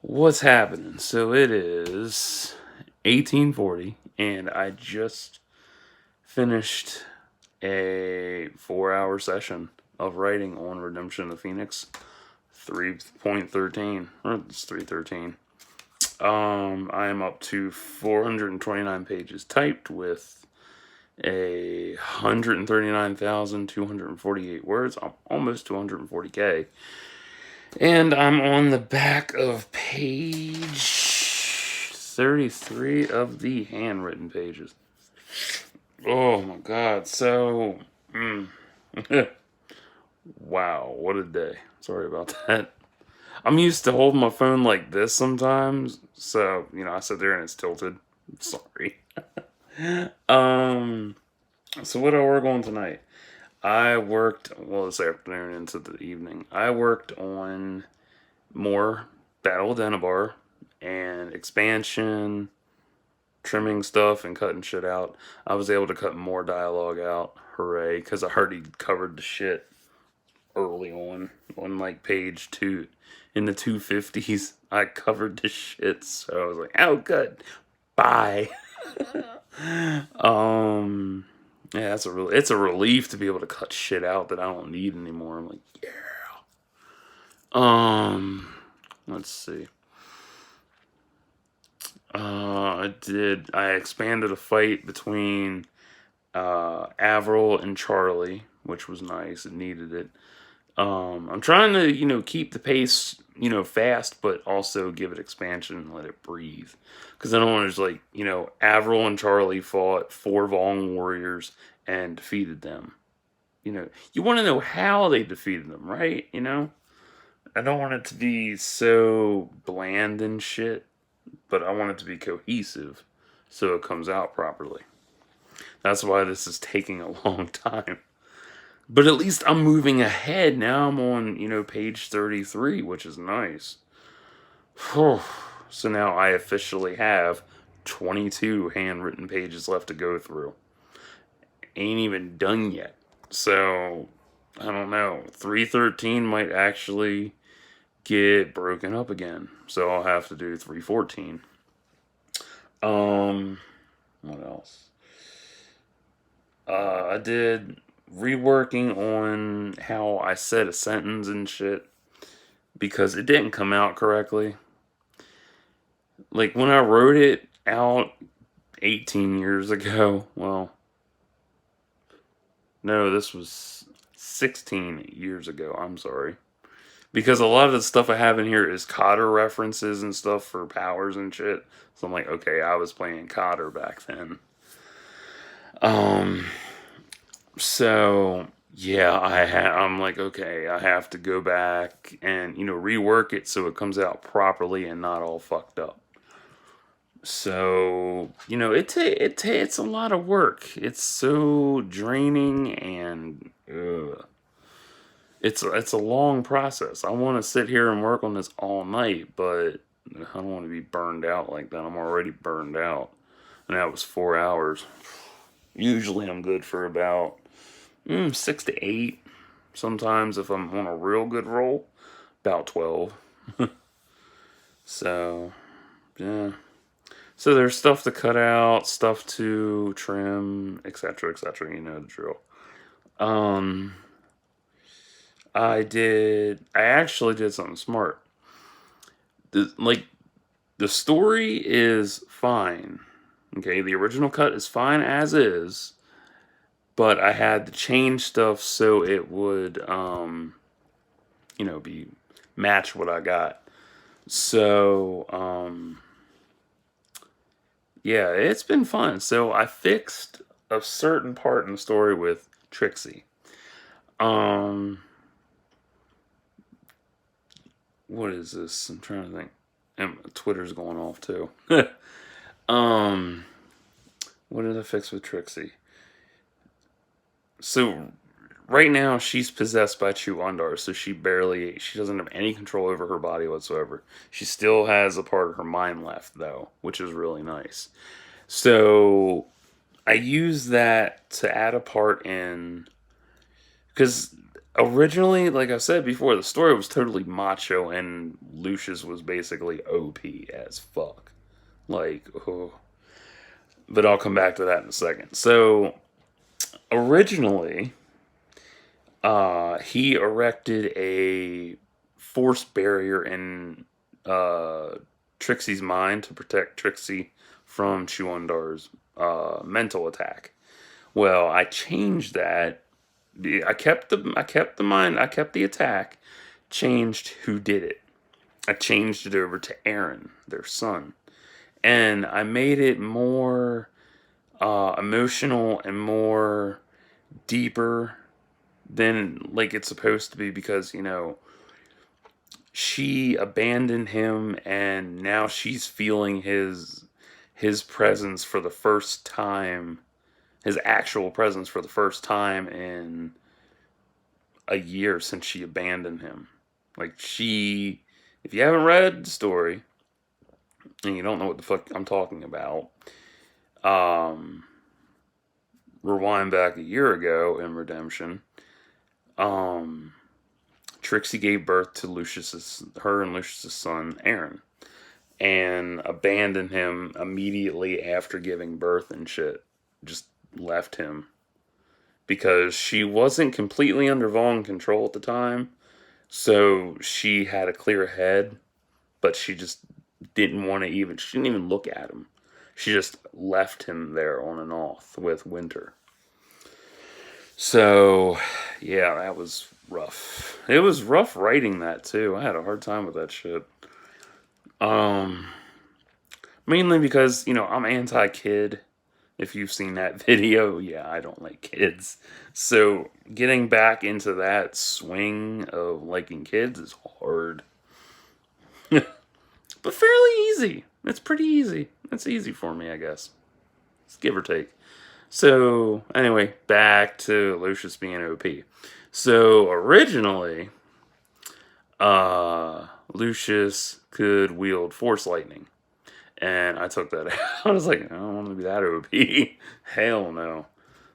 What's happening? So it is 1840, and I just finished a 4-hour session of writing on Redemption of the Phoenix 3.13. Or it's 313. I am up to 429 pages typed with 139,248 words. I'm almost 240K. And I'm on the back of page 33 of the handwritten pages. Oh my god. So, wow, what a day. Sorry about that. I'm used to holding my phone like this sometimes. So, I sit there and it's tilted. Sorry. um, so what do I work on tonight? I worked, well, this afternoon into the evening. I worked on more Battle of Dennabar and expansion, trimming stuff and cutting shit out. I was able to cut more dialogue out. Hooray, because I already covered the shit early on like page 2 in the 250s. I covered the shit, so I was like, oh good, bye. Yeah, it's a relief to be able to cut shit out that I don't need anymore. I'm like, yeah. Let's see. I expanded a fight between Avril and Charlie, which was nice. It needed it. I'm trying to, keep the pace, fast, but also give it expansion and let it breathe. Because I don't want to just like, Avril and Charlie fought 4 Vong warriors and defeated them. You want to know how they defeated them, right? I don't want it to be so bland and shit, but I want it to be cohesive so it comes out properly. That's why this is taking a long time. But at least I'm moving ahead. Now I'm on, page 33, which is nice. So now I officially have 22 handwritten pages left to go through. Ain't even done yet. So, I don't know. 313 might actually get broken up again. So I'll have to do 314. What else? I did reworking on how I said a sentence and shit because it didn't come out correctly. Like when I wrote it out 18 years ago, well, no, this was 16 years ago. I'm sorry. Because a lot of the stuff I have in here is Cotter references and stuff for powers and shit. So I'm like, okay, I was playing Cotter back then. So yeah, I'm like, okay, I have to go back and rework it so it comes out properly and not all fucked up. So it's a lot of work. It's so draining and it's a long process. I want to sit here and work on this all night, but I don't want to be burned out like that. I'm already burned out, and that was 4 hours. Usually, I'm good for about 6 to 8. Sometimes, if I'm on a real good roll, about 12. So, yeah. So there's stuff to cut out, stuff to trim, etc., etc. You know the drill. I actually did something smart. The story is fine. Okay, the original cut is fine as is, but I had to change stuff so it would, be match what I got. So, yeah, it's been fun. So I fixed a certain part in the story with Trixie. What is this? I'm trying to think. And Twitter's going off too. What did I fix with Trixie? So right now she's possessed by Chu Undar, so she doesn't have any control over her body whatsoever. She still has a part of her mind left though, which is really nice. So I use that to add a part in because Originally, like I said before, the story was totally macho, and Lucius was basically OP as fuck. Like, oh. But I'll come back to that in a second. So, originally, he erected a force barrier in uh, Trixie's mind to protect Trixie from Chuandar's mental attack. Well, I changed that. I kept the attack, changed who did it. I changed it over to Aaron, their son, and I made it more emotional and more deeper than like it's supposed to be, because she abandoned him, and now she's feeling his presence for the first time, his actual presence for the first time in a year since she abandoned him. Like, she, if you haven't read the story and you don't know what the fuck I'm talking about, um, rewind back a year ago in Redemption. Um, Trixie gave birth to her and Lucius's son Aaron, and abandoned him immediately after giving birth and shit. Just left him because she wasn't completely under Vaughn control at the time. So she had a clear head, but she just didn't want to even, she didn't even look at him. She just left him there on and off with Winter. So, yeah, that was rough. It was rough writing that too. I had a hard time with that shit. Um, Mainly because, I'm anti-kid. If you've seen that video, yeah, I don't like kids. So, getting back into that swing of liking kids is hard. But fairly easy. It's pretty easy. It's easy for me, I guess. It's give or take. So, anyway, back to Lucius being OP. So, originally, Lucius could wield Force Lightning. And I took that out. I was like, I don't want to be that OP. Hell no.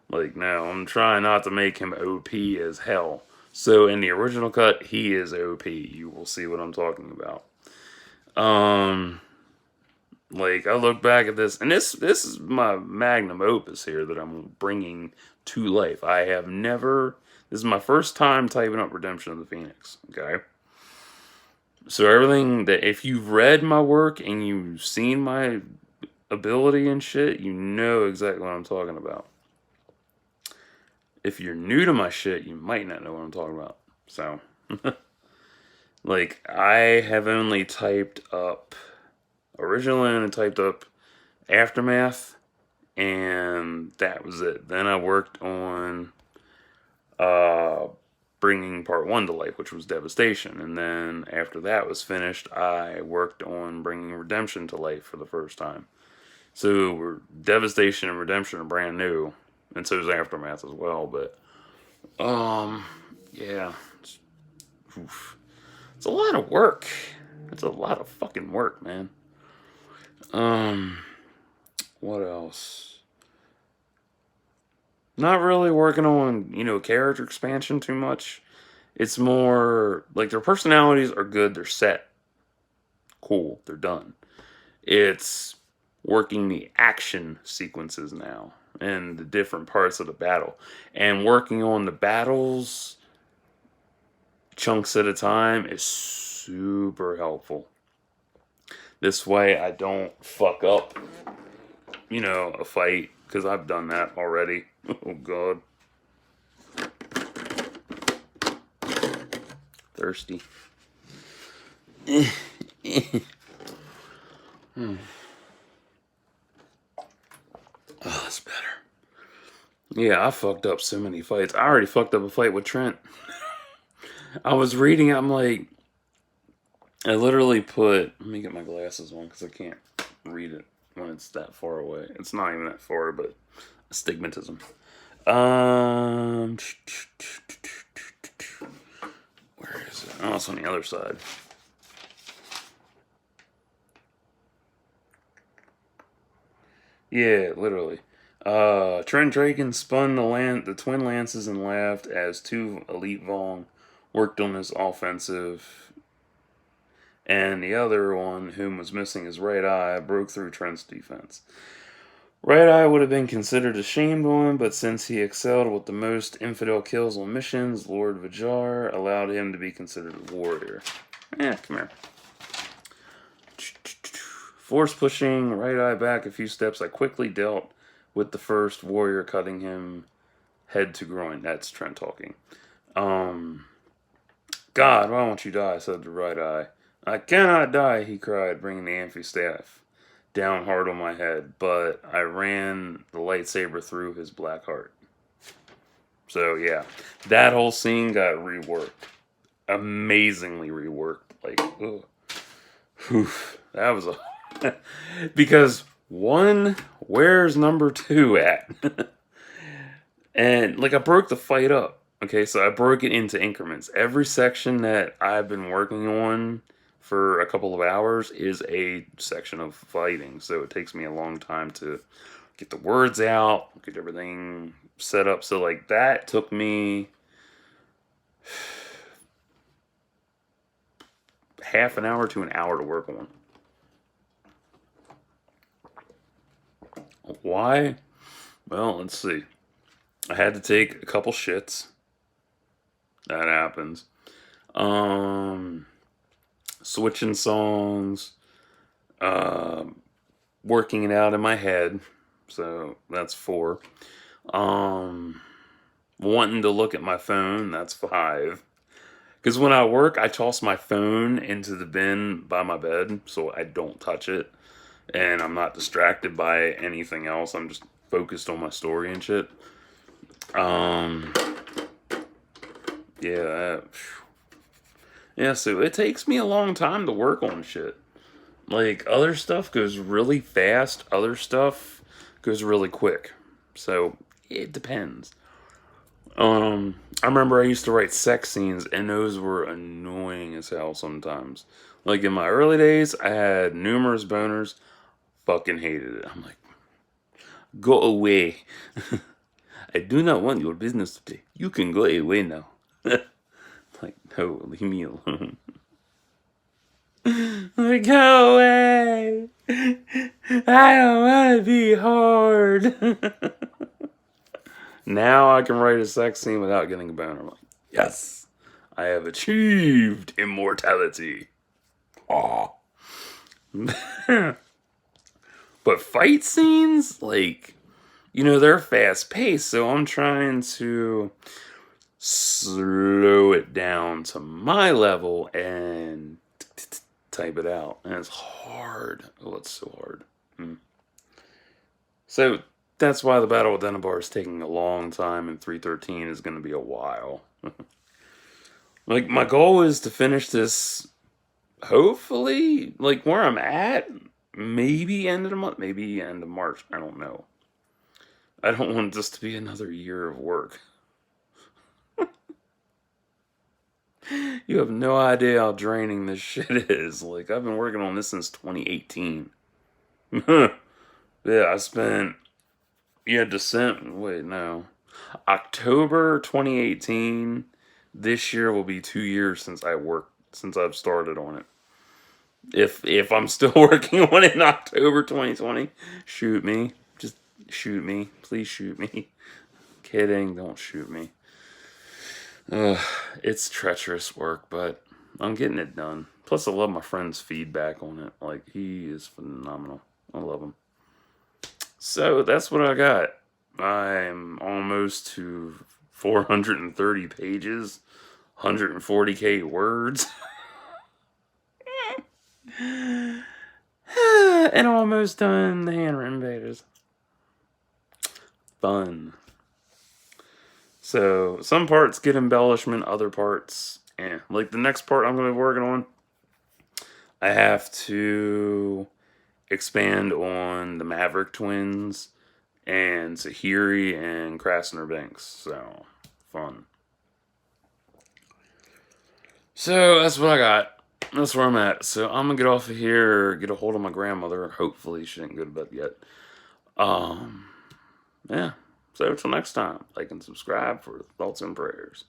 Like, no, I'm trying not to make him OP as hell. So, in the original cut, he is OP. You will see what I'm talking about. Like, I look back at this, and this is my magnum opus here that I'm bringing to life. I have never, this is my first time typing up Redemption of the Phoenix, okay? So everything that, if you've read my work and you've seen my ability and shit, you know exactly what I'm talking about. If you're new to my shit, you might not know what I'm talking about. So, like, I have only typed up, originally I only typed up Aftermath, and that was it. Then I worked on bringing part 1 to life, which was Devastation, and then after that was finished, I worked on bringing Redemption to life for the first time. So Devastation and Redemption are brand new, and so is Aftermath as well. But yeah, oof. It's a lot of work. It's a lot of fucking work, man. What else? Not really working on, character expansion too much. It's more like their personalities are good, they're set. Cool, they're done. It's working the action sequences now and the different parts of the battle. And working on the battles chunks at a time is super helpful. This way I don't fuck up, a fight, because I've done that already. Oh, God. Thirsty. Oh, that's better. Yeah, I fucked up so many fights. I already fucked up a fight with Trent. I was reading it, I'm like, I literally put, let me get my glasses on because I can't read it when it's that far away. It's not even that far, but astigmatism. Where is it? Oh, it's on the other side. Yeah, literally. Trent Draken spun the twin lances and laughed as two elite Vong worked on his offensive, and the other one, whom was missing his right eye, broke through Trent's defense. Right Eye would have been considered a shamed one, but since he excelled with the most infidel kills on missions, Lord Vajar allowed him to be considered a warrior. Come here. Force pushing Right Eye back a few steps, I quickly dealt with the first warrior, cutting him head to groin. That's Trent talking. God, why won't you die? Said the Right Eye. I cannot die, he cried, bringing the amphi-staff down hard on my head, but I ran the lightsaber through his black heart. So yeah, that whole scene got reworked. Amazingly reworked. Like, ugh. Whew, that was a... because, one, where's number 2 at? And, like, I broke the fight up. Okay, so I broke it into increments. Every section that I've been working on for a couple of hours is a section of fighting. So it takes me a long time to get the words out, get everything set up. So, like, that took me half an hour to an hour to work on. Why? Well, let's see. I had to take a couple shits. That happens. Switching songs, working it out in my head. So that's 4. Wanting to look at my phone, that's 5. Because when I work, I toss my phone into the bin by my bed so I don't touch it. And I'm not distracted by anything else. I'm just focused on my story and shit. Yeah, so it takes me a long time to work on shit. Like, other stuff goes really fast, other stuff goes really quick. So, it depends. I remember I used to write sex scenes, and those were annoying as hell sometimes. Like, in my early days, I had numerous boners, fucking hated it. I'm like, go away. I do not want your business today. You can go away now. Like, no, leave me alone. Like, go away. I don't want to be hard. Now I can write a sex scene without getting a boner. I'm like, yes, I have achieved immortality. Aw. But fight scenes, like, they're fast paced, so I'm trying to slow it down to my level and type it out. And it's hard. Oh, it's so hard. So that's why the Battle of Dennabar is taking a long time, and 313 is going to be a while. Like, my goal is to finish this, hopefully, like, where I'm at, maybe end of the month, maybe end of March. I don't know. I don't want this to be another year of work. You have no idea how draining this shit is. Like, I've been working on this since 2018. Yeah, I spent... Yeah, October 2018. This year will be 2 years since I've started on it. If I'm still working on it in October 2020, shoot me. Just shoot me. Please shoot me. Kidding, don't shoot me. It's treacherous work, but I'm getting it done. Plus, I love my friend's feedback on it. Like, he is phenomenal. I love him. So, that's what I got. I'm almost to 430 pages, 140k words. And almost done the handwritten pages. Fun. So, some parts get embellishment, other parts, Like, the next part I'm going to be working on, I have to expand on the Maverick twins and Zahiri and Krasner Banks. So, fun. So, that's what I got. That's where I'm at. So, I'm going to get off of here, get a hold of my grandmother. Hopefully, she didn't go to bed yet. Yeah. So until next time, like and subscribe for thoughts and prayers.